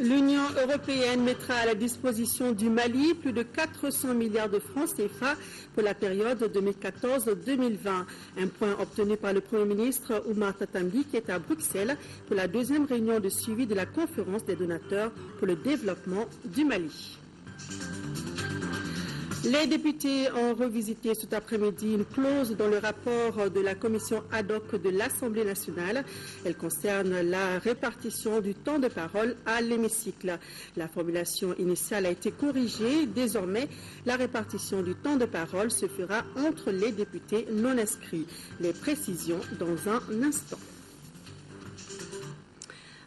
L'Union européenne mettra à la disposition du Mali plus de 400 milliards de francs CFA pour la période 2014-2020. Un point obtenu par le Premier ministre Oumar Tatamli qui est à Bruxelles pour la deuxième réunion de suivi de la conférence des donateurs pour le développement du Mali. Les députés ont revisité cet après-midi une clause dans le rapport de la commission ad hoc de l'Assemblée nationale. Elle concerne la répartition du temps de parole à l'hémicycle. La formulation initiale a été corrigée. Désormais, la répartition du temps de parole se fera entre les députés non inscrits. Les précisions dans un instant.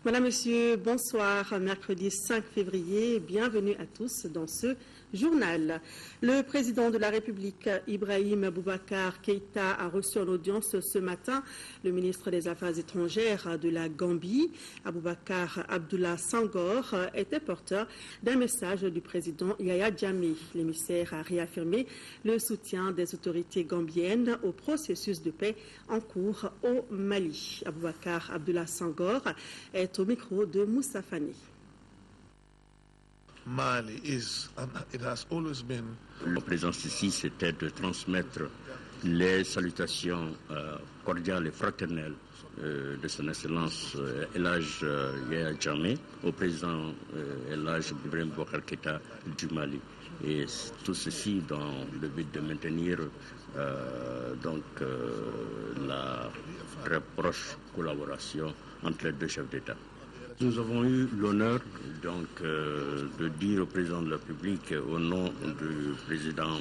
Madame, Monsieur, bonsoir. Mercredi 5 février, bienvenue à tous dans ce journal. Le président de la République, Ibrahim Boubacar Keïta, a reçu en audience ce matin le ministre des Affaires étrangères de la Gambie. Aboubacar Abdullah Sangor était porteur d'un message du président Yaya Jammeh. L'émissaire a réaffirmé le soutien des autorités gambiennes au processus de paix en cours au Mali. Aboubacar Abdullah Sangor est au micro de Moussa Fani. Mali is, and it has always been. La présence ici, c'était de transmettre les salutations cordiales et fraternelles de son Excellence El Hadj Yaya Jammeh au président El Hadj Ibrahim Boubacar Keïta du Mali. Et tout ceci dans le but de maintenir la très proche collaboration entre les deux chefs d'État. Nous avons eu l'honneur de dire au président de la République au nom du président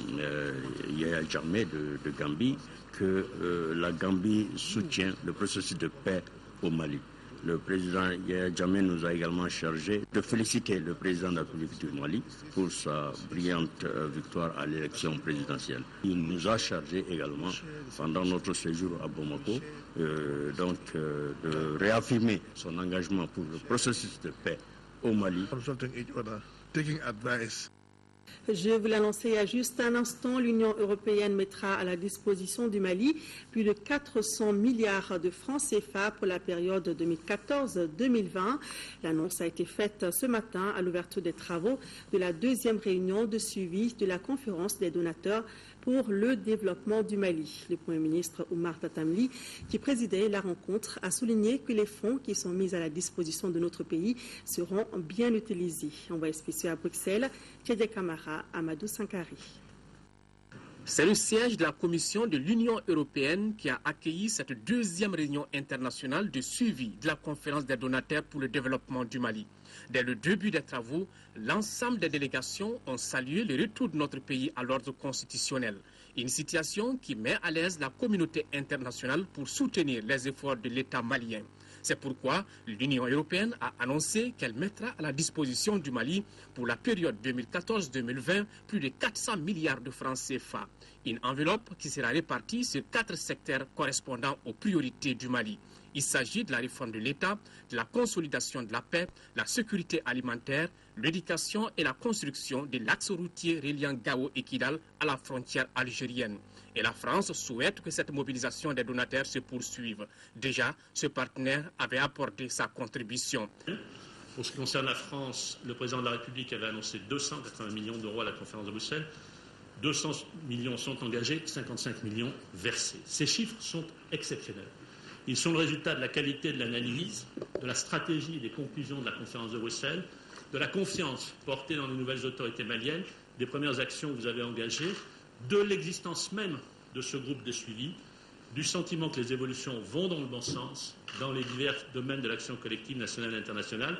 Yaya Jammeh de Gambie que la Gambie soutient le processus de paix au Mali. Le président Yaya Jammeh nous a également chargé de féliciter le président de la République du Mali pour sa brillante victoire à l'élection présidentielle. Il nous a chargé également, pendant notre séjour à Bamako, de réaffirmer son engagement pour le processus de paix au Mali. Je vous l'annonçais il y a juste un instant, l'Union européenne mettra à la disposition du Mali plus de 400 milliards de francs CFA pour la période 2014-2020. L'annonce a été faite ce matin à l'ouverture des travaux de la deuxième réunion de suivi de la conférence des donateurs pour le développement du Mali. Le Premier ministre Oumar Tatamli, qui présidait la rencontre, a souligné que les fonds qui sont mis à la disposition de notre pays seront bien utilisés. Envoyé spécial à Bruxelles, Tchède Kamara, Amadou Sankari. C'est le siège de la Commission de l'Union européenne qui a accueilli cette deuxième réunion internationale de suivi de la conférence des donateurs pour le développement du Mali. Dès le début des travaux, l'ensemble des délégations ont salué le retour de notre pays à l'ordre constitutionnel. Une situation qui met à l'aise la communauté internationale pour soutenir les efforts de l'État malien. C'est pourquoi l'Union européenne a annoncé qu'elle mettra à la disposition du Mali pour la période 2014-2020 plus de 400 milliards de francs CFA. Une enveloppe qui sera répartie sur 4 secteurs correspondant aux priorités du Mali. Il s'agit de la réforme de l'État, de la consolidation de la paix, la sécurité alimentaire, l'éducation et la construction de l'axe routier reliant Gao et Kidal à la frontière algérienne. Et la France souhaite que cette mobilisation des donateurs se poursuive. Déjà, ce partenaire avait apporté sa contribution. Pour ce qui concerne la France, le président de la République avait annoncé 280 millions d'euros à la conférence de Bruxelles. 200 millions sont engagés, 55 millions versés. Ces chiffres sont exceptionnels. Ils sont le résultat de la qualité de l'analyse, de la stratégie et des conclusions de la conférence de Bruxelles, de la confiance portée dans les nouvelles autorités maliennes, des premières actions que vous avez engagées, de l'existence même de ce groupe de suivi, du sentiment que les évolutions vont dans le bon sens dans les divers domaines de l'action collective nationale et internationale,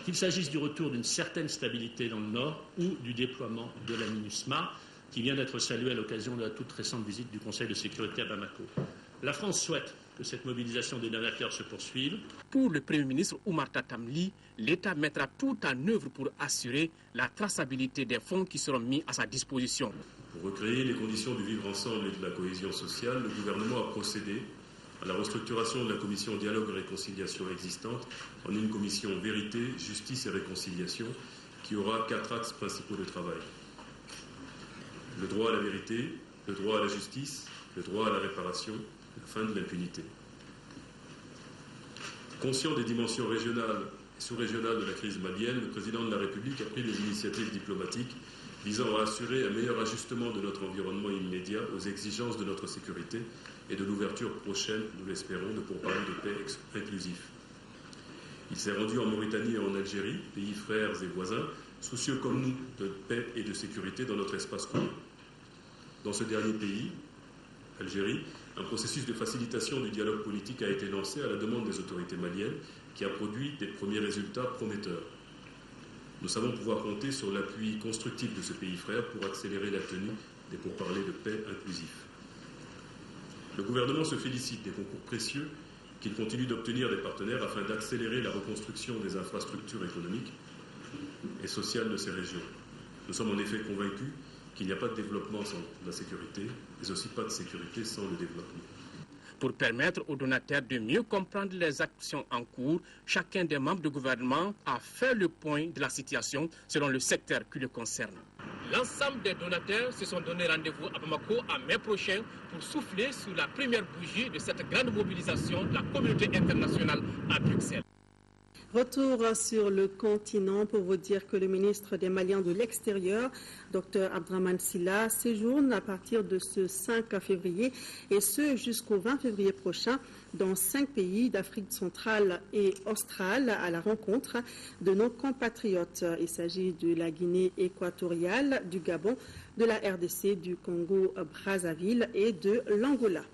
qu'il s'agisse du retour d'une certaine stabilité dans le Nord ou du déploiement de la MINUSMA, qui vient d'être saluée à l'occasion de la toute récente visite du Conseil de sécurité à Bamako. La France souhaite que cette mobilisation des donateurs se poursuive. Pour le Premier ministre Oumar Tatamli, l'État mettra tout en œuvre pour assurer la traçabilité des fonds qui seront mis à sa disposition. Pour recréer les conditions du vivre ensemble et de la cohésion sociale, le gouvernement a procédé à la restructuration de la commission dialogue et réconciliation existante en une commission vérité, justice et réconciliation qui aura 4 axes principaux de travail. Le droit à la vérité, le droit à la justice, le droit à la réparation, la fin de l'impunité. Conscient des dimensions régionales et sous-régionales de la crise malienne, le président de la République a pris des initiatives diplomatiques visant à assurer un meilleur ajustement de notre environnement immédiat aux exigences de notre sécurité et de l'ouverture prochaine, nous l'espérons, de pourparlers de paix inclusifs. Il s'est rendu en Mauritanie et en Algérie, pays frères et voisins, soucieux comme nous de paix et de sécurité dans notre espace commun. Dans ce dernier pays, Algérie, un processus de facilitation du dialogue politique a été lancé à la demande des autorités maliennes qui a produit des premiers résultats prometteurs. Nous savons pouvoir compter sur l'appui constructif de ce pays frère pour accélérer la tenue des pourparlers de paix inclusifs. Le gouvernement se félicite des concours précieux qu'il continue d'obtenir des partenaires afin d'accélérer la reconstruction des infrastructures économiques et sociales de ces régions. Nous sommes en effet convaincus qu'il n'y a pas de développement sans la sécurité, mais aussi pas de sécurité sans le développement. Pour permettre aux donataires de mieux comprendre les actions en cours, chacun des membres du gouvernement a fait le point de la situation selon le secteur qui le concerne. L'ensemble des donataires se sont donné rendez-vous à Bamako en mai prochain pour souffler sur la première bougie de cette grande mobilisation de la communauté internationale à Bruxelles. Retour sur le continent pour vous dire que le ministre des Maliens de l'Extérieur, Dr Abdraman Sylla, séjourne à partir de ce 5 février et ce jusqu'au 20 février prochain dans 5 pays d'Afrique centrale et australe à la rencontre de nos compatriotes. Il s'agit de la Guinée équatoriale, du Gabon, de la RDC, du Congo-Brazzaville et de l'Angola.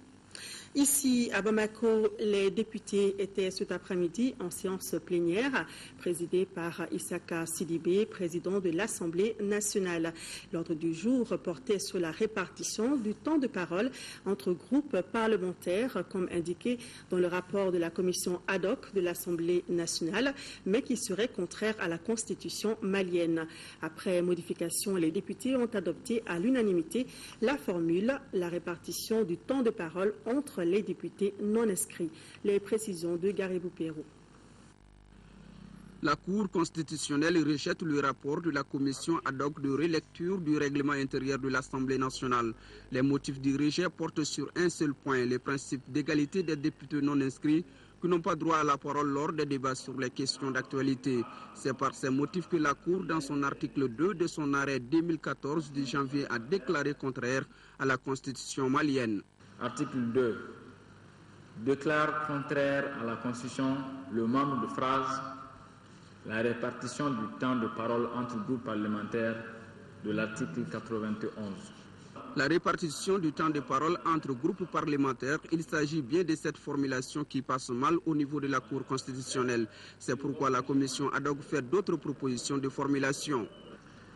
Ici, à Bamako, les députés étaient cet après-midi en séance plénière, présidée par Issaka Sidibé, président de l'Assemblée nationale. L'ordre du jour portait sur la répartition du temps de parole entre groupes parlementaires, comme indiqué dans le rapport de la commission ad hoc de l'Assemblée nationale, mais qui serait contraire à la Constitution malienne. Après modification, les députés ont adopté à l'unanimité la formule, la répartition du temps de parole entre les députés non inscrits. Les précisions de Garibou Pérou. La Cour constitutionnelle rejette le rapport de la commission ad hoc de relecture du règlement intérieur de l'Assemblée nationale. Les motifs du rejet portent sur un seul point, les principes d'égalité des députés non inscrits qui n'ont pas droit à la parole lors des débats sur les questions d'actualité. C'est par ces motifs que la Cour, dans son article 2 de son arrêt 2014 du janvier, a déclaré contraire à la Constitution malienne. Article 2. Déclare contraire à la Constitution le membre de phrase la répartition du temps de parole entre groupes parlementaires de l'article 91. La répartition du temps de parole entre groupes parlementaires, il s'agit bien de cette formulation qui passe mal au niveau de la Cour constitutionnelle. C'est pourquoi la commission ad hoc fait d'autres propositions de formulation.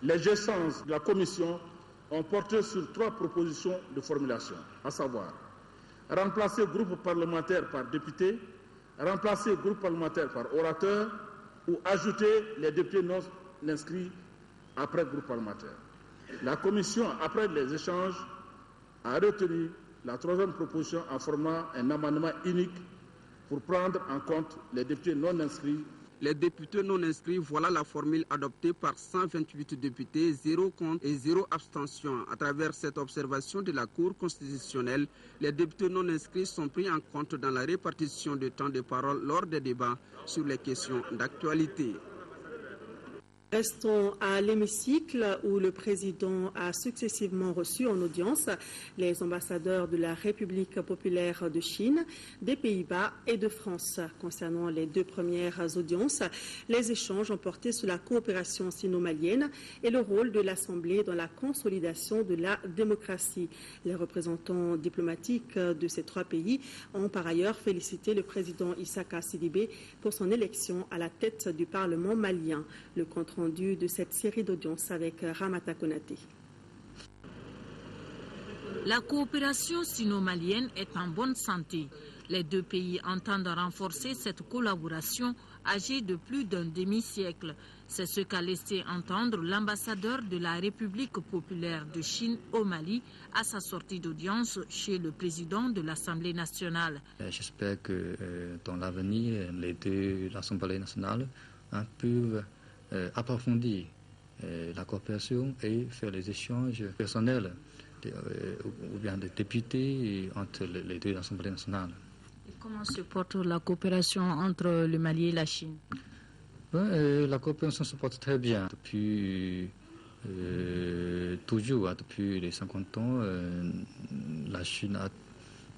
Les essences de la commission ont porté sur 3 propositions de formulation, à savoir remplacer groupe parlementaire par député, remplacer groupe parlementaire par orateur ou ajouter les députés non inscrits après groupe parlementaire. La commission, après les échanges, a retenu la 3e proposition en formant un amendement unique pour prendre en compte les députés non inscrits. Les députés non inscrits, voilà la formule adoptée par 128 députés, 0 contre et 0 abstention. À travers cette observation de la Cour constitutionnelle, les députés non inscrits sont pris en compte dans la répartition du temps de parole lors des débats sur les questions d'actualité. Restons à l'hémicycle où le président a successivement reçu en audience les ambassadeurs de la République populaire de Chine, des Pays-Bas et de France. Concernant les 2 premières audiences, les échanges ont porté sur la coopération sino-malienne et le rôle de l'Assemblée dans la consolidation de la démocratie. Les représentants diplomatiques de ces 3 pays ont par ailleurs félicité le président Issaka Sidibé pour son élection à la tête du Parlement malien. Le compte rendu de cette série d'audiences avec Ramata Konaté. La coopération sino-malienne est en bonne santé. Les 2 pays entendent renforcer cette collaboration âgée de plus d'un demi-siècle. C'est ce qu'a laissé entendre l'ambassadeur de la République populaire de Chine au Mali à sa sortie d'audience chez le président de l'Assemblée nationale. J'espère que dans l'avenir, les 2 l'Assemblée nationale peuvent approfondir la coopération et faire les échanges personnels ou bien des députés entre les deux assemblées nationales. Et comment se porte la coopération entre le Mali et la Chine? La coopération se porte très bien depuis toujours, depuis les 50 ans. La Chine a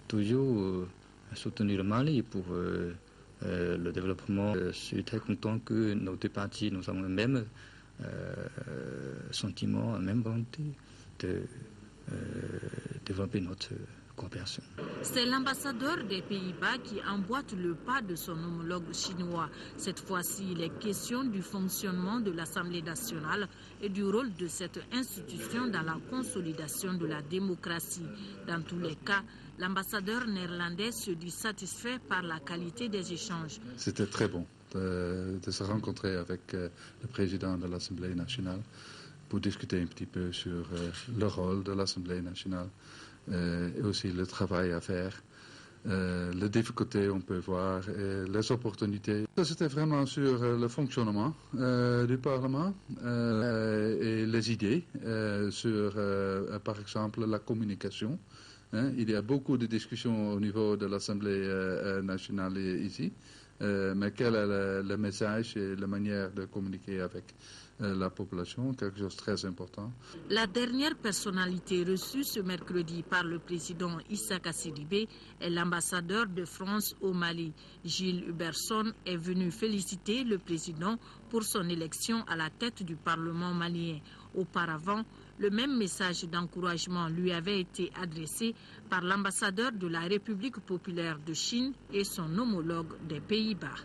toujours soutenu le Mali pour le développement. Je suis très content que nos deux parties, nous avons le même sentiment, la même volonté de développer notre coopération. C'est l'ambassadeur des Pays-Bas qui emboîte le pas de son homologue chinois. Cette fois-ci, il est question du fonctionnement de l'Assemblée nationale et du rôle de cette institution dans la consolidation de la démocratie. Dans tous les cas, l'ambassadeur néerlandais se dit satisfait par la qualité des échanges. C'était très bon de se rencontrer avec le président de l'Assemblée nationale pour discuter un petit peu sur le rôle de l'Assemblée nationale. Et aussi le travail à faire, les difficultés on peut voir, et les opportunités. C'était vraiment sur le fonctionnement du Parlement et les idées sur, par exemple, la communication. Il y a beaucoup de discussions au niveau de l'Assemblée nationale ici, mais quel est le message et la manière de communiquer avec la population, quelque chose de très important. La dernière personnalité reçue ce mercredi par le président Issaka Sidibé est l'ambassadeur de France au Mali. Gilles Huberson est venu féliciter le président pour son élection à la tête du Parlement malien. Auparavant, le même message d'encouragement lui avait été adressé par l'ambassadeur de la République populaire de Chine et son homologue des Pays-Bas.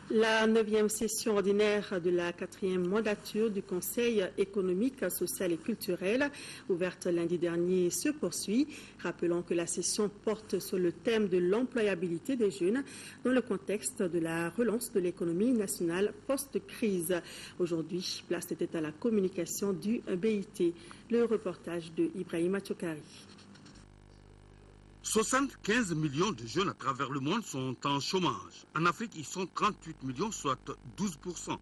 La 9e session ordinaire de la 4e mandature du Conseil économique, social et culturel, ouverte lundi dernier, se poursuit. Rappelons que la session porte sur le thème de l'employabilité des jeunes dans le contexte de la relance de l'économie nationale post-crise. Aujourd'hui, place était à la communication du BIT. Le reportage de Ibrahima Tchokari. 75 millions de jeunes à travers le monde sont en chômage. En Afrique, ils sont 38 millions, soit 12%.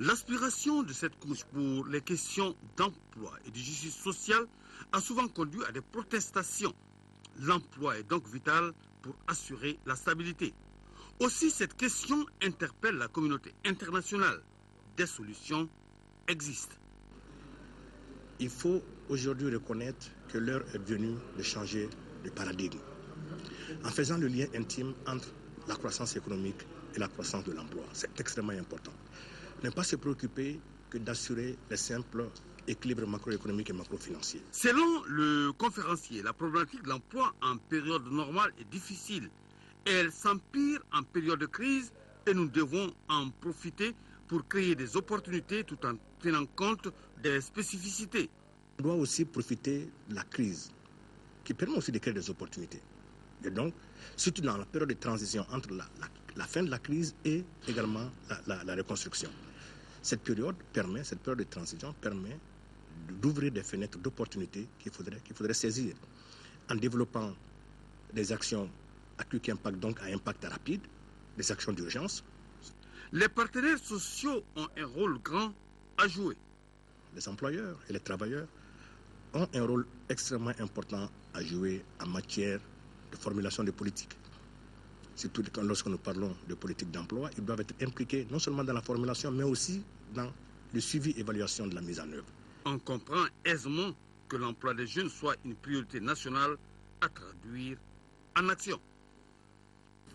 L'aspiration de cette couche pour les questions d'emploi et de justice sociale a souvent conduit à des protestations. L'emploi est donc vital pour assurer la stabilité. Aussi, cette question interpelle la communauté internationale. Des solutions existent. Il faut aujourd'hui reconnaître que l'heure est venue de changer de paradigme, en faisant le lien intime entre la croissance économique et la croissance de l'emploi. C'est extrêmement important. Ne pas se préoccuper que d'assurer les simples équilibres macroéconomiques et macrofinanciers. Selon le conférencier, la problématique de l'emploi en période normale est difficile. Elle s'empire en période de crise et nous devons en profiter pour créer des opportunités tout en tenant compte des spécificités. On doit aussi profiter de la crise qui permet aussi de créer des opportunités. Et donc, surtout dans la période de transition entre la fin de la crise et également la reconstruction. Cette période de transition permet d'ouvrir des fenêtres d'opportunités qu'il faudrait saisir en développant des actions qui impactent donc à impact rapide, des actions d'urgence. Les partenaires sociaux ont un rôle grand à jouer. Les employeurs et les travailleurs ont un rôle extrêmement important à jouer en matière de formulation de politiques. Surtout lorsque nous parlons de politique d'emploi, ils doivent être impliqués non seulement dans la formulation, mais aussi dans le suivi et évaluation de la mise en œuvre. On comprend aisément que l'emploi des jeunes soit une priorité nationale à traduire en action.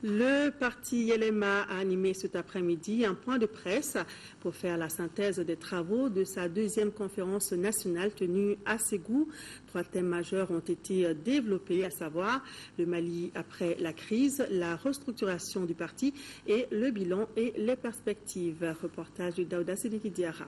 Le parti LMA a animé cet après-midi un point de presse pour faire la synthèse des travaux de sa 2e conférence nationale tenue à Ségou. 3 thèmes majeurs ont été développés, à savoir le Mali après la crise, la restructuration du parti et le bilan et les perspectives. Reportage de Daouda Sidiki Diarra.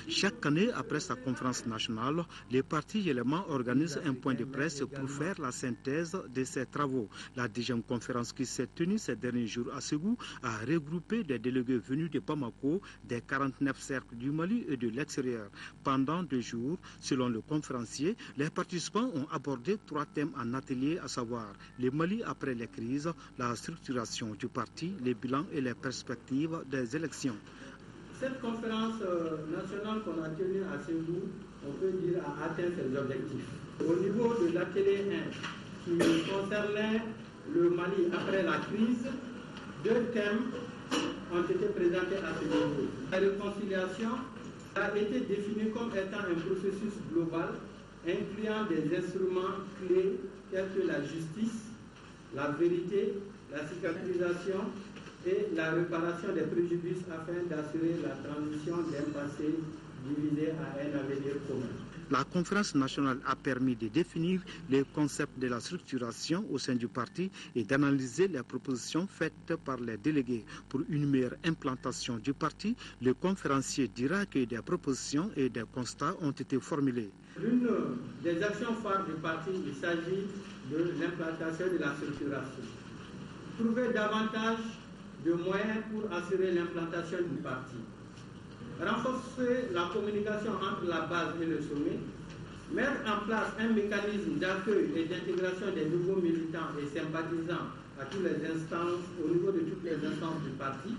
Chaque année, après sa conférence nationale, les partis éléments organisent un point de presse pour faire la synthèse de ses travaux. La 10e conférence qui s'est tenue ces derniers jours à Ségou a regroupé des délégués venus de Bamako, des 49 cercles du Mali et de l'extérieur. Pendant 2 jours, selon le conférencier, les participants ont abordé 3 thèmes en atelier, à savoir le Mali après les crises, la structuration du parti, les bilans et les perspectives des élections. Cette conférence nationale qu'on a tenue à Ségou, on peut dire, a atteint ses objectifs. Au niveau de l'atelier 1, qui concernait le Mali après la crise, 2 thèmes ont été présentés à ce niveau. La réconciliation a été définie comme étant un processus global incluant des instruments clés tels que la justice, la vérité, la cicatrisation et la réparation des préjudices afin d'assurer la transition d'un passé divisé à un avenir commun. La conférence nationale a permis de définir les concepts de la structuration au sein du parti et d'analyser les propositions faites par les délégués. Pour une meilleure implantation du parti, le conférencier dira que des propositions et des constats ont été formulés. L'une des actions phares du parti, il s'agit de l'implantation de la structuration. Trouver davantage de moyens pour assurer l'implantation du parti. Renforcer la communication entre la base et le sommet, mettre en place un mécanisme d'accueil et d'intégration des nouveaux militants et sympathisants à toutes les instances, au niveau de toutes les instances du parti.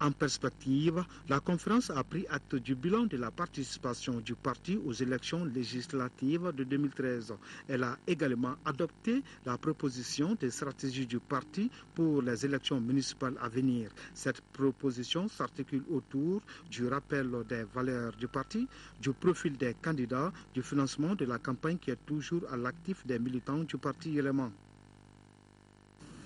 En perspective, la conférence a pris acte du bilan de la participation du parti aux élections législatives de 2013. Elle a également adopté la proposition des stratégies du parti pour les élections municipales à venir. Cette proposition s'articule autour du rappel des valeurs du parti, du profil des candidats, du financement de la campagne qui est toujours à l'actif des militants du parti élément.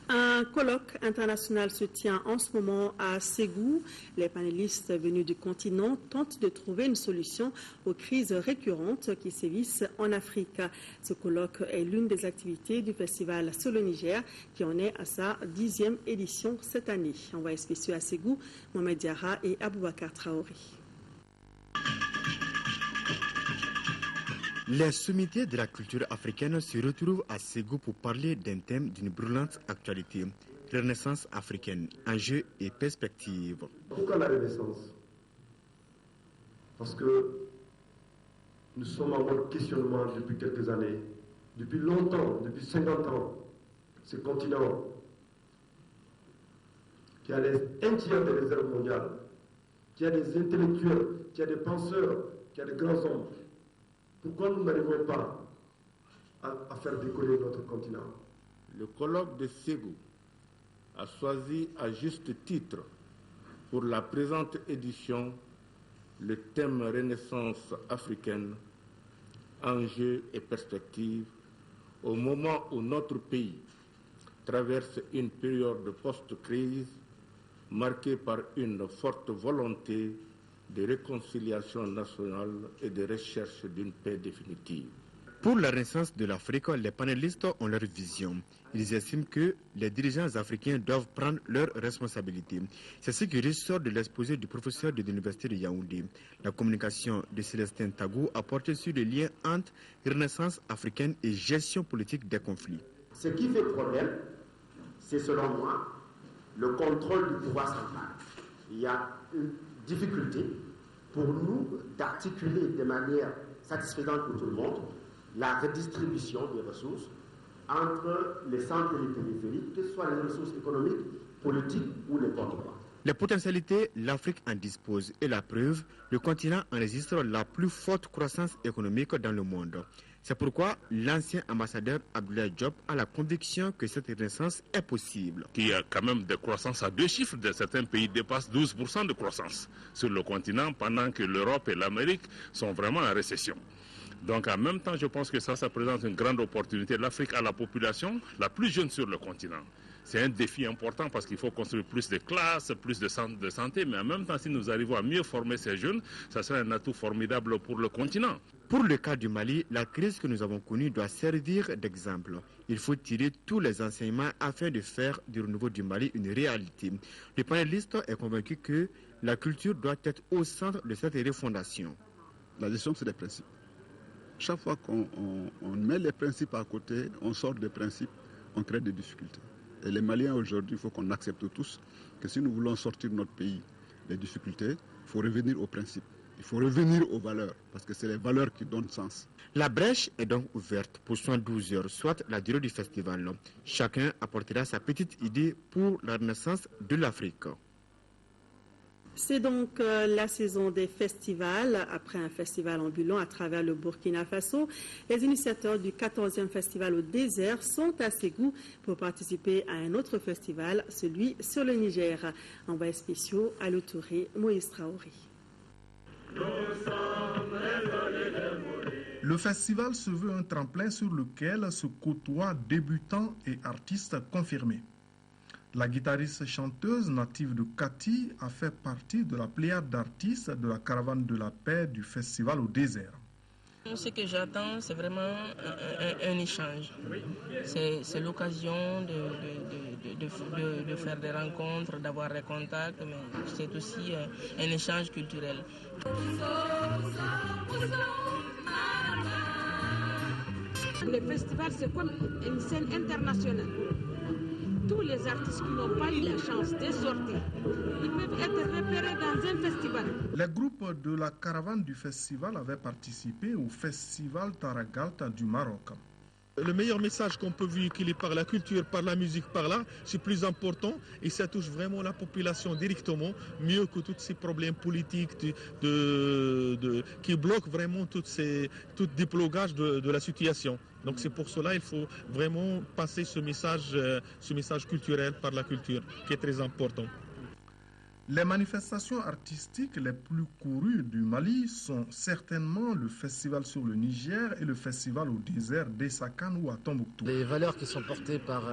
Un colloque international se tient en ce moment à Ségou. Les panélistes venus du continent tentent de trouver une solution aux crises récurrentes qui sévissent en Afrique. Ce colloque est l'une des activités du festival Solo Niger qui en est à sa 10e édition cette année. Envoyés spéciaux à Ségou, Mohamed Diarra et Aboubakar Traoré. Les sommeliers de la culture africaine se retrouvent à Ségou pour parler d'un thème d'une brûlante actualité, renaissance africaine, enjeux et perspectives. Pourquoi la renaissance? Parce que nous sommes en mode questionnement depuis quelques années, depuis longtemps, depuis 50 ans. Ce continent qui a un tiers des réserves mondiales, qui a des intellectuels, qui a des penseurs, qui a des grands hommes. Pourquoi nous n'arrivons pas à faire décoller notre continent? Le colloque de Ségou a choisi à juste titre pour la présente édition le thème Renaissance africaine, enjeux et perspectives, au moment où notre pays traverse une période de post-crise marquée par une forte volonté de réconciliation nationale et de recherche d'une paix définitive. Pour la renaissance de l'Afrique, les panélistes ont leur vision. Ils estiment que les dirigeants africains doivent prendre leurs responsabilités. C'est ce qui ressort de l'exposé du professeur de l'Université de Yaoundé. La communication de Célestin Tagou a porté sur les liens entre renaissance africaine et gestion politique des conflits. Ce qui fait problème, c'est selon moi le contrôle du pouvoir central. Il y a une difficulté pour nous d'articuler de manière satisfaisante pour tout le monde la redistribution des ressources entre les centres et les périphéries, que ce soit les ressources économiques, politiques ou n'importe quoi. Les potentialités, l'Afrique en dispose et la preuve, le continent enregistre la plus forte croissance économique dans le monde. C'est pourquoi l'ancien ambassadeur Abdoulaye Diop a la conviction que cette renaissance est possible. Il y a quand même des croissances à 2 chiffres. Certains pays dépassent 12% de croissance sur le continent, pendant que l'Europe et l'Amérique sont vraiment en récession. Donc en même temps, je pense que ça présente une grande opportunité. L'Afrique a la population la plus jeune sur le continent. C'est un défi important parce qu'il faut construire plus de classes, plus de centres de santé, mais en même temps, si nous arrivons à mieux former ces jeunes, ça sera un atout formidable pour le continent. Pour le cas du Mali, la crise que nous avons connue doit servir d'exemple. Il faut tirer tous les enseignements afin de faire du renouveau du Mali une réalité. Le panéliste est convaincu que la culture doit être au centre de cette refondation. La gestion, c'est des principes. Chaque fois qu'on met les principes à côté, on sort des principes, on crée des difficultés. Et les Maliens aujourd'hui, il faut qu'on accepte tous que si nous voulons sortir notre pays des difficultés, il faut revenir aux principes. Il faut revenir aux valeurs, parce que c'est les valeurs qui donnent sens. La brèche est donc ouverte pour 72 heures, soit la durée du festival. Chacun apportera sa petite idée pour la renaissance de l'Afrique. C'est donc la saison des festivals. Après un festival ambulant à travers le Burkina Faso, les initiateurs du 14e festival au désert sont à Ségou pour participer à un autre festival, celui sur le Niger. Envoyés spéciaux à Touré, Moïse Traoré. Le festival se veut un tremplin sur lequel se côtoient débutants et artistes confirmés. La guitariste-chanteuse native de Kati a fait partie de la pléiade d'artistes de la caravane de la paix du festival au désert. Ce que j'attends, c'est vraiment un échange. C'est l'occasion de faire des rencontres, d'avoir des contacts, mais c'est aussi un échange culturel. Le festival, c'est comme une scène internationale. Tous les artistes qui n'ont pas eu la chance de sortir, ils peuvent être repérés dans un festival. Les groupes de la caravane du festival avaient participé au festival Taragalta du Maroc. Le meilleur message qu'on peut véhiculer par la culture, par la musique, par là, c'est plus important et ça touche vraiment la population directement, mieux que tous ces problèmes politiques qui bloquent vraiment tout déplogage de la situation. Donc c'est pour cela qu'il faut vraiment passer ce message culturel par la culture, qui est très important. Les manifestations artistiques les plus courues du Mali sont certainement le festival sur le Niger et le festival au désert d'Essakan ou à Tombouctou. Les valeurs qui sont portées par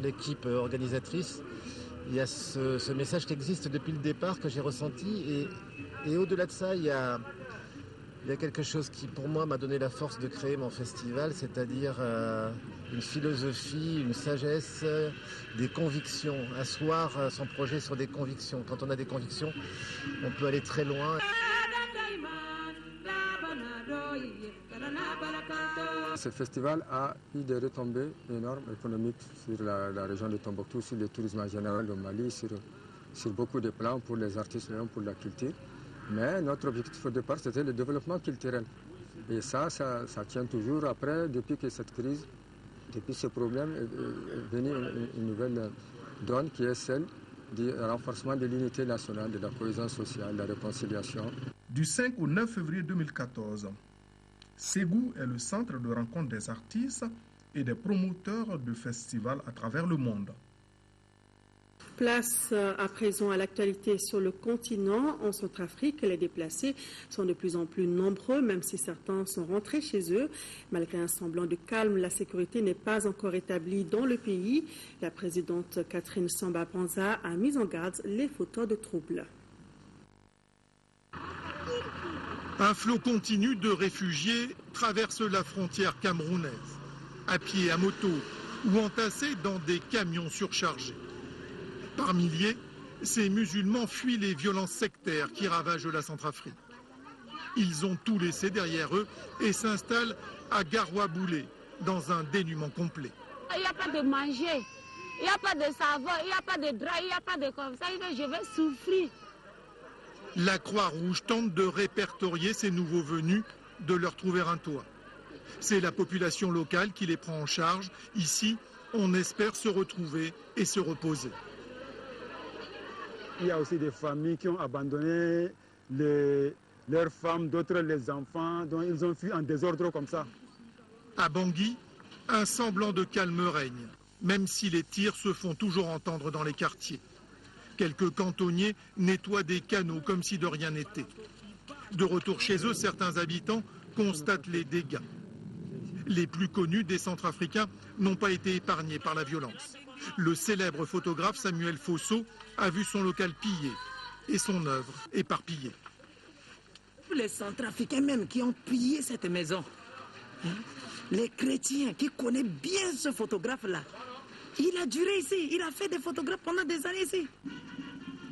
l'équipe organisatrice, il y a ce message qui existe depuis le départ que j'ai ressenti et au-delà de ça, il y a quelque chose qui pour moi m'a donné la force de créer mon festival, c'est-à-dire une philosophie, une sagesse, des convictions, asseoir son projet sur des convictions. Quand on a des convictions, on peut aller très loin. Ce festival a eu des retombées énormes économiques sur la région de Tombouctou, sur le tourisme en général au Mali, sur beaucoup de plans pour les artistes et pour la culture. Mais notre objectif au départ, c'était le développement culturel. Et ça tient toujours après, depuis que cette crise, depuis ce problème, est venue une nouvelle donne qui est celle du renforcement de l'unité nationale, de la cohésion sociale, de la réconciliation. Du 5 au 9 février 2014, Ségou est le centre de rencontre des artistes et des promoteurs de festivals à travers le monde. Place à présent à l'actualité sur le continent. En Centrafrique, les déplacés sont de plus en plus nombreux, même si certains sont rentrés chez eux. Malgré un semblant de calme, la sécurité n'est pas encore établie dans le pays. La présidente Catherine Samba-Panza a mis en garde les fauteurs de troubles. Un flot continu de réfugiés traverse la frontière camerounaise, à pied, à moto ou entassés dans des camions surchargés. Par milliers, ces musulmans fuient les violences sectaires qui ravagent la Centrafrique. Ils ont tout laissé derrière eux et s'installent à Garoua-Boulé, dans un dénuement complet. Il n'y a pas de manger, il n'y a pas de savon, il n'y a pas de drap, il n'y a pas de comme ça, je vais souffrir. La Croix-Rouge tente de répertorier ces nouveaux venus, de leur trouver un toit. C'est la population locale qui les prend en charge. Ici, on espère se retrouver et se reposer. Il y a aussi des familles qui ont abandonné leurs femmes, d'autres les enfants, dont ils ont fui en désordre comme ça. À Bangui, un semblant de calme règne, même si les tirs se font toujours entendre dans les quartiers. Quelques cantonniers nettoient des canaux comme si de rien n'était. De retour chez eux, certains habitants constatent les dégâts. Les plus connus des Centrafricains n'ont pas été épargnés par la violence. Le célèbre photographe Samuel Fosso a vu son local pillé et son œuvre éparpillée. Les Centrafricains même qui ont pillé cette maison, les chrétiens qui connaissent bien ce photographe-là, il a duré ici, il a fait des photographes pendant des années ici.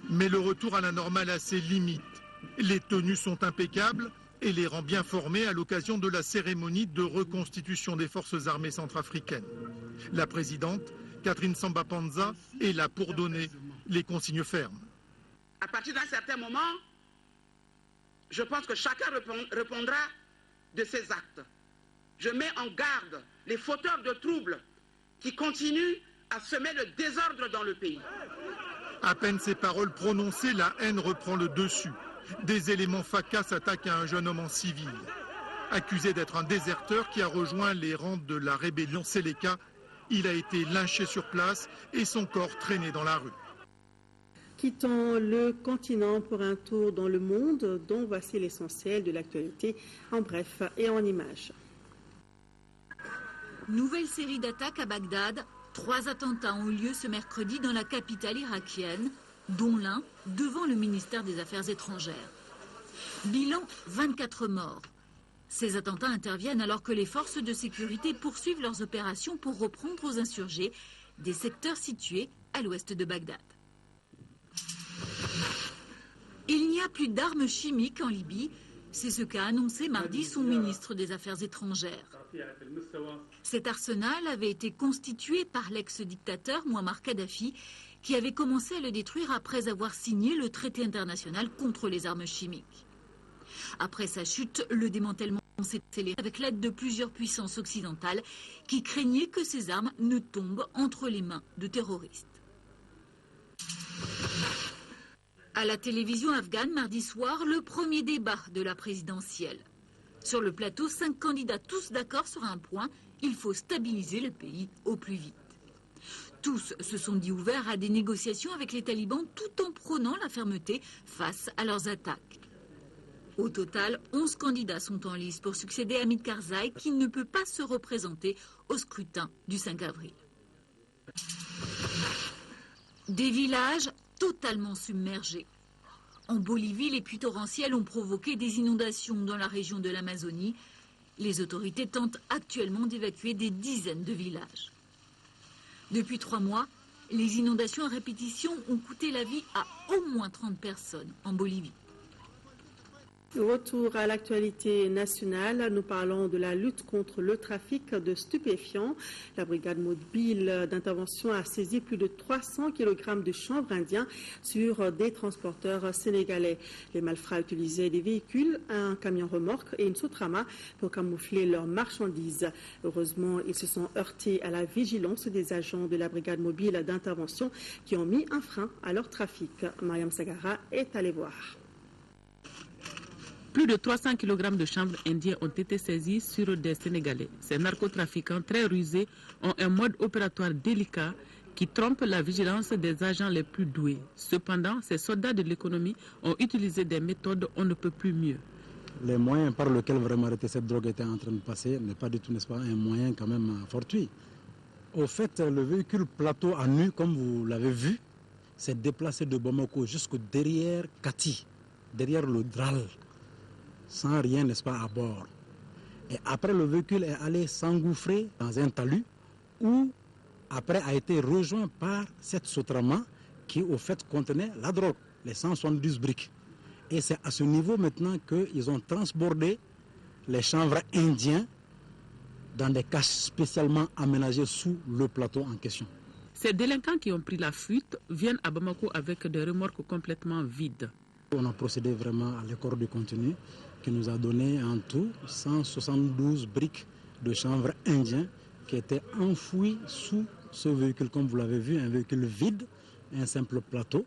Mais le retour à la normale a ses limites. Les tenues sont impeccables et les rangs bien formés à l'occasion de la cérémonie de reconstitution des forces armées centrafricaines. La présidente, Catherine Samba-Panza, est là pour donner les consignes fermes. À partir d'un certain moment, je pense que chacun répondra de ses actes. Je mets en garde les fauteurs de troubles qui continuent à semer le désordre dans le pays. À peine ces paroles prononcées, la haine reprend le dessus. Des éléments FACA s'attaquent à un jeune homme en civil. Accusé d'être un déserteur qui a rejoint les rangs de la rébellion Séléka, il a été lynché sur place et son corps traîné dans la rue. Quittons le continent pour un tour dans le monde, dont voici l'essentiel de l'actualité en bref et en images. Nouvelle série d'attaques à Bagdad. 3 attentats ont eu lieu ce mercredi dans la capitale irakienne, dont l'un devant le ministère des Affaires étrangères. Bilan, 24 morts. Ces attentats interviennent alors que les forces de sécurité poursuivent leurs opérations pour reprendre aux insurgés des secteurs situés à l'ouest de Bagdad. Il n'y a plus d'armes chimiques en Libye, c'est ce qu'a annoncé mardi son ministre des Affaires étrangères. Cet arsenal avait été constitué par l'ex-dictateur Mouammar Kadhafi, qui avait commencé à le détruire après avoir signé le traité international contre les armes chimiques. Après sa chute, le démantèlement s'est accéléré avec l'aide de plusieurs puissances occidentales qui craignaient que ces armes ne tombent entre les mains de terroristes. À la télévision afghane, mardi soir, le premier débat de la présidentielle. Sur le plateau, 5 candidats, tous d'accord sur un point, il faut stabiliser le pays au plus vite. Tous se sont dit ouverts à des négociations avec les talibans tout en prônant la fermeté face à leurs attaques. Au total, 11 candidats sont en lice pour succéder à Hamid Karzai, qui ne peut pas se représenter au scrutin du 5 avril. Des villages totalement submergés. En Bolivie, les pluies torrentielles ont provoqué des inondations dans la région de l'Amazonie. Les autorités tentent actuellement d'évacuer des dizaines de villages. Depuis 3 mois, les inondations à répétition ont coûté la vie à au moins 30 personnes en Bolivie. Retour à l'actualité nationale, nous parlons de la lutte contre le trafic de stupéfiants. La brigade mobile d'intervention a saisi plus de 300 kg de chanvre indien sur des transporteurs sénégalais. Les malfrats utilisaient des véhicules, un camion remorque et une Sotrama pour camoufler leurs marchandises. Heureusement, ils se sont heurtés à la vigilance des agents de la brigade mobile d'intervention qui ont mis un frein à leur trafic. Mariam Sagara est allée voir. Plus de 300 kg de chanvre indien ont été saisis sur des Sénégalais. Ces narcotrafiquants très rusés ont un mode opératoire délicat qui trompe la vigilance des agents les plus doués. Cependant, ces soldats de l'économie ont utilisé des méthodes on ne peut plus mieux. Les moyens par lesquels vraiment arrêter cette drogue était en train de passer n'est pas du tout, n'est-ce pas, un moyen quand même fortuit. Au fait, le véhicule plateau à nu, comme vous l'avez vu, s'est déplacé de Bamako jusqu'au derrière Kati, derrière le Dral, sans rien, n'est-ce pas, à bord. Et après, le véhicule est allé s'engouffrer dans un talus où, après, a été rejoint par cette Sotrama qui, au fait, contenait la drogue, les 172 briques. Et c'est à ce niveau maintenant qu'ils ont transbordé les chanvres indiens dans des caches spécialement aménagées sous le plateau en question. Ces délinquants qui ont pris la fuite viennent à Bamako avec des remorques complètement vides. On a procédé vraiment à l'écart du contenu qui nous a donné en tout 172 briques de chanvre indien qui étaient enfouies sous ce véhicule, comme vous l'avez vu, un véhicule vide, un simple plateau,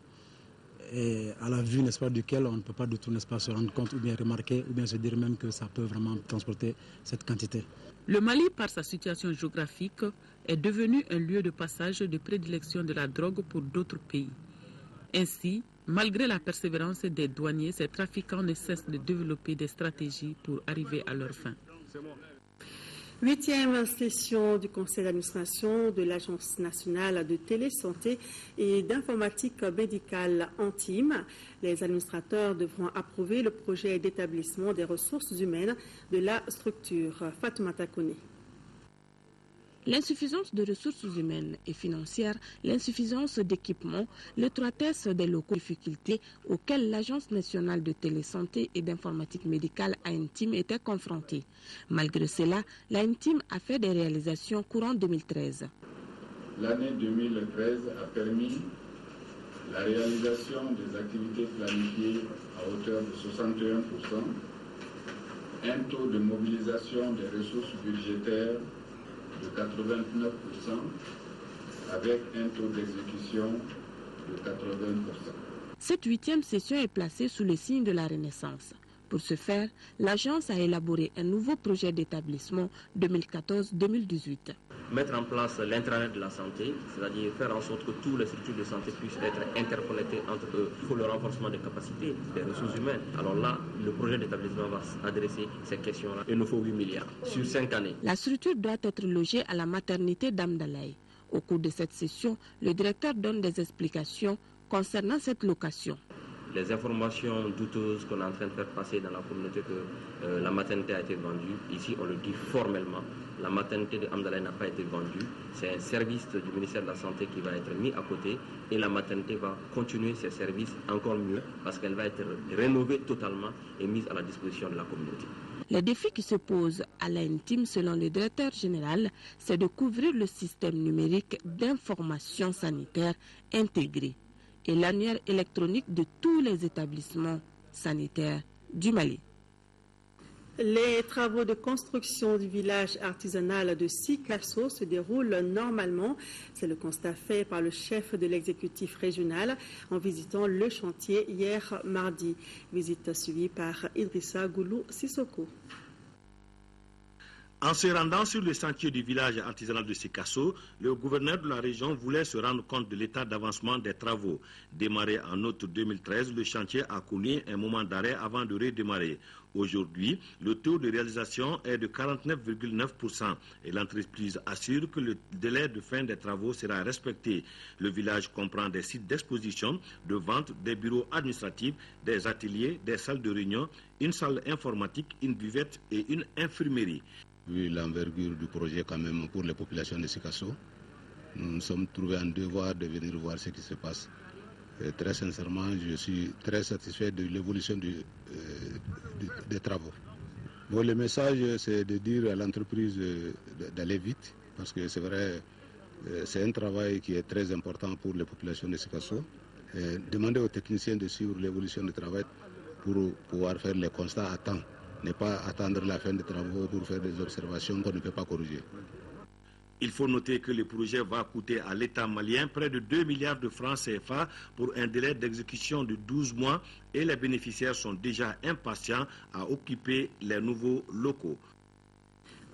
et à la vue, n'est-ce pas, duquel on ne peut pas du tout, n'est-ce pas, se rendre compte ou bien remarquer ou bien se dire même que ça peut vraiment transporter cette quantité. Le Mali, par sa situation géographique, est devenu un lieu de passage de prédilection de la drogue pour d'autres pays. Ainsi, malgré la persévérance des douaniers, ces trafiquants ne cessent de développer des stratégies pour arriver à leur fin. 8e session du conseil d'administration de l'Agence nationale de télésanté et d'informatique médicale Antime. Les administrateurs devront approuver le projet d'établissement des ressources humaines de la structure. Fatoumata Kone. L'insuffisance de ressources humaines et financières, l'insuffisance d'équipements, l'étroitesse des locaux, difficultés auxquelles l'Agence nationale de télésanté et d'informatique médicale ANTIM était confrontée. Malgré cela, l'ANTIM a fait des réalisations courant 2013. L'année 2013 a permis la réalisation des activités planifiées à hauteur de 61%, un taux de mobilisation des ressources budgétaires de 89%, avec un taux d'exécution de 80%. Cette 8e session est placée sous le signe de la Renaissance. Pour ce faire, l'agence a élaboré un nouveau projet d'établissement 2014-2018. Mettre en place l'intranet de la santé, c'est-à-dire faire en sorte que tous les structures de santé puissent être interconnectées entre eux pour le renforcement des capacités, des ressources humaines. Alors là, le projet d'établissement va adresser ces questions-là. Il nous faut 8 milliards sur 5 années. La structure doit être logée à la maternité d'Amdalaï. Au cours de cette session, le directeur donne des explications concernant cette location. Les informations douteuses qu'on est en train de faire passer dans la communauté que la maternité a été vendue, ici on le dit formellement, la maternité de Amdalaï n'a pas été vendue. C'est un service du ministère de la Santé qui va être mis à côté et la maternité va continuer ses services encore mieux parce qu'elle va être rénovée totalement et mise à la disposition de la communauté. Les défis qui se posent à l'intime, selon le directeur général, c'est de couvrir le système numérique d'information sanitaire intégré et l'annuaire électronique de tous les établissements sanitaires du Mali. Les travaux de construction du village artisanal de Sikasso se déroulent normalement. C'est le constat fait par le chef de l'exécutif régional en visitant le chantier hier mardi. Visite suivie par Idrissa Goulou Sissoko. En se rendant sur le chantier du village artisanal de Sikasso, le gouverneur de la région voulait se rendre compte de l'état d'avancement des travaux. Démarré en août 2013, le chantier a connu un moment d'arrêt avant de redémarrer. Aujourd'hui, le taux de réalisation est de 49,9% et l'entreprise assure que le délai de fin des travaux sera respecté. Le village comprend des sites d'exposition, de vente, des bureaux administratifs, des ateliers, des salles de réunion, une salle informatique, une buvette et une infirmerie. Vu l'envergure du projet quand même pour les populations de Sikasso, nous nous sommes trouvés en devoir de venir voir ce qui se passe. Et très sincèrement, je suis très satisfait de l'évolution des travaux. Bon, le message, c'est de dire à l'entreprise d'aller vite, parce que c'est vrai, c'est un travail qui est très important pour les populations de Sikasso. Demander aux techniciens de suivre l'évolution du travail pour pouvoir faire les constats à temps. Ne pas attendre la fin des travaux pour faire des observations qu'on ne peut pas corriger. Il faut noter que le projet va coûter à l'État malien près de 2 milliards de francs CFA pour un délai d'exécution de 12 mois et les bénéficiaires sont déjà impatients à occuper les nouveaux locaux.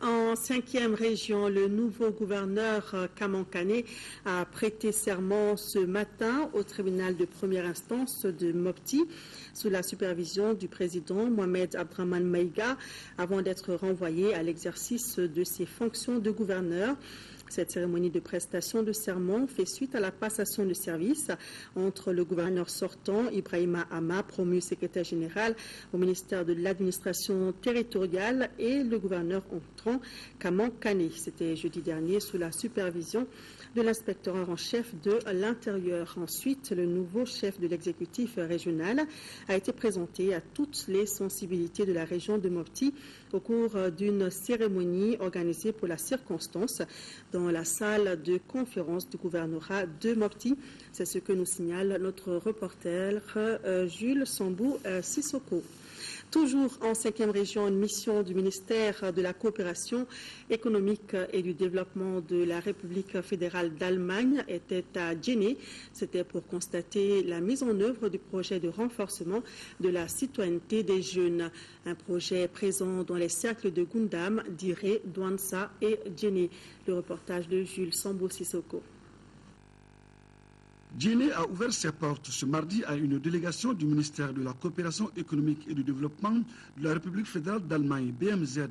En 5e région, le nouveau gouverneur Kamankane a prêté serment ce matin au tribunal de première instance de Mopti sous la supervision du président Mohamed Abdraman Maïga avant d'être renvoyé à l'exercice de ses fonctions de gouverneur. Cette cérémonie de prestation de serment fait suite à la passation de service entre le gouverneur sortant, Ibrahima Ama, promu secrétaire général au ministère de l'administration territoriale, et le gouverneur entrant, Kamankane. C'était jeudi dernier sous la supervision de l'inspecteur en chef de l'Intérieur. Ensuite, le nouveau chef de l'exécutif régional a été présenté à toutes les sensibilités de la région de Mopti au cours d'une cérémonie organisée pour la circonstance dans la salle de conférence du gouvernorat de Mopti. C'est ce que nous signale notre reporter Jules Sambou Sissoko. Toujours en 5e région, une mission du ministère de la coopération économique et du développement de la République fédérale d'Allemagne était à Djenné. C'était pour constater la mise en œuvre du projet de renforcement de la citoyenneté des jeunes. Un projet présent dans les cercles de Gundam, Diré, Douansa et Djenné. Le reportage de Jules Sambo Sissoko. Djenné a ouvert ses portes ce mardi à une délégation du ministère de la coopération économique et du développement de la République fédérale d'Allemagne, BMZ,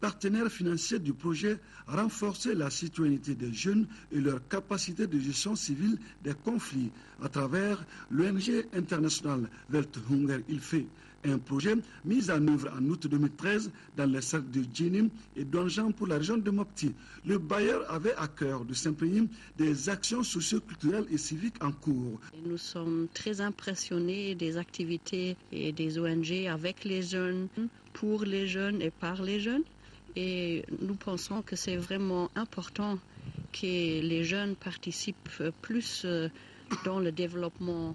partenaire financier du projet Renforcer la citoyenneté des jeunes et leur capacité de gestion civile des conflits à travers l'ONG internationale Welthunger-Hilfe. Un projet mis en œuvre en août 2013 dans les cercles de Djenné et d'Onjan pour la région de Mopti. Le bailleur avait à cœur de s'imprégner des actions socio-culturelles et civiques en cours. Nous sommes très impressionnés des activités et des ONG avec les jeunes, pour les jeunes et par les jeunes. Et nous pensons que c'est vraiment important que les jeunes participent plus dans le développement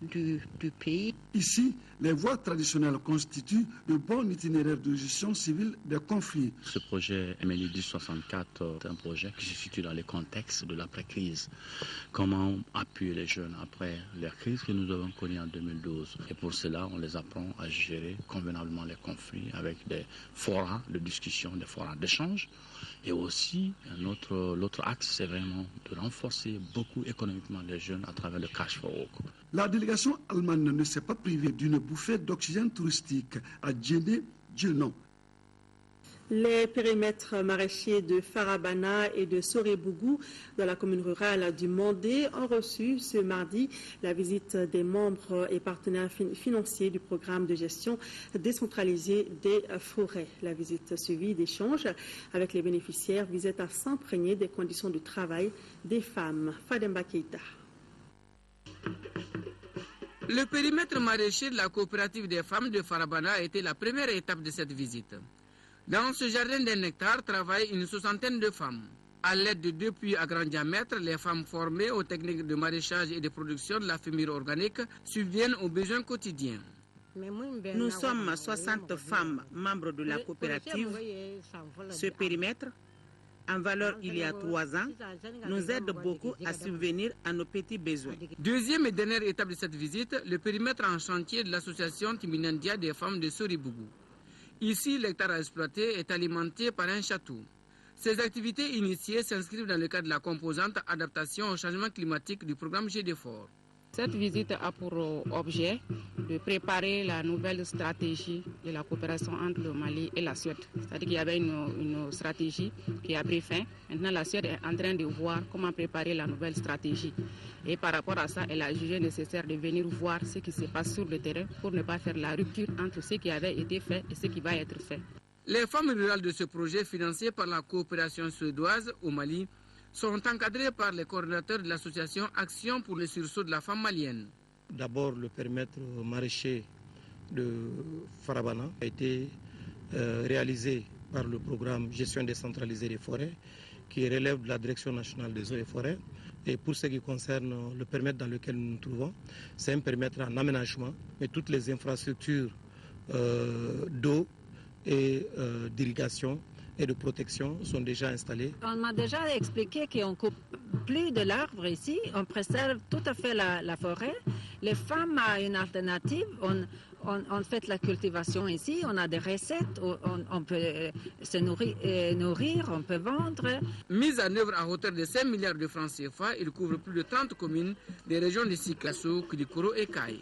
du pays. Ici, les voies traditionnelles constituent de bons itinéraires de gestion civile des conflits. Ce projet MLI 1064 est un projet qui se situe dans le contexte de l'après-crise. Comment appuyer les jeunes après les crises que nous avons connues en 2012. Et pour cela, on les apprend à gérer convenablement les conflits avec des forums de discussion, des forums d'échange. Et aussi, l'autre axe, c'est vraiment de renforcer beaucoup économiquement les jeunes à travers le cash for work. La délégation allemande ne s'est pas privée d'une bouffée d'oxygène touristique à Djéné, Dieu non. Les périmètres maraîchers de Farabana et de Sorebougou dans la commune rurale du Mandé ont reçu ce mardi la visite des membres et partenaires financiers du programme de gestion décentralisée des forêts. La visite suivie d'échanges avec les bénéficiaires visait à s'imprégner des conditions de travail des femmes. Fademba Keita. Le périmètre maraîcher de la coopérative des femmes de Farabana a été la première étape de cette visite. Dans ce jardin d'un hectare travaillent une soixantaine de femmes. À l'aide de 2 puits à grand diamètre, les femmes formées aux techniques de maraîchage et de production de la fumure organique subviennent aux besoins quotidiens. Nous sommes 60 femmes membres de la coopérative. Ce périmètre, en valeur il y a 3 ans, nous aide beaucoup à subvenir à nos petits besoins. Deuxième et dernière étape de cette visite, le périmètre en chantier de l'association Timinandia des femmes de Sorebougou. Ici, l'hectare à exploiter est alimenté par un château. Ces activités initiées s'inscrivent dans le cadre de la composante adaptation au changement climatique du programme GDFOR. Cette visite a pour objet de préparer la nouvelle stratégie de la coopération entre le Mali et la Suède. C'est-à-dire qu'il y avait une stratégie qui a pris fin. Maintenant, la Suède est en train de voir comment préparer la nouvelle stratégie. Et par rapport à ça, elle a jugé nécessaire de venir voir ce qui se passe sur le terrain pour ne pas faire la rupture entre ce qui avait été fait et ce qui va être fait. Les femmes rurales de ce projet, financé par la coopération suédoise au Mali, sont encadrées par les coordinateurs de l'association Action pour le sursaut de la femme malienne. D'abord, le périmètre maraîcher de Farabana a été réalisé par le programme Gestion décentralisée des forêts qui relève de la Direction nationale des eaux et forêts. Et pour ce qui concerne le périmètre dans lequel nous nous trouvons, c'est un périmètre en aménagement, mais toutes les infrastructures d'eau et d'irrigation et de protection sont déjà installées. On m'a déjà expliqué qu'on coupe plus de l'arbre ici, on préserve tout à fait la forêt. Les femmes ont une alternative, on fait la cultivation ici, on a des recettes, on peut se nourrir, on peut vendre. Mise en œuvre à hauteur de 5 milliards de francs CFA, il couvre plus de 30 communes des régions de Sikasso, Koulikoro et Kaye.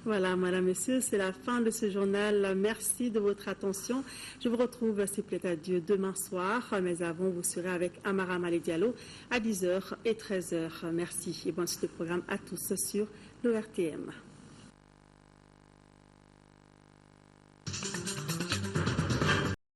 Voilà, madame, monsieur, c'est la fin de ce journal. Merci de votre attention. Je vous retrouve, s'il plaît à Dieu, demain soir. Mais avant, vous serez avec Amara Malé Diallo à 10h et 13h. Merci et bonne suite de programme à tous sur l'ORTM.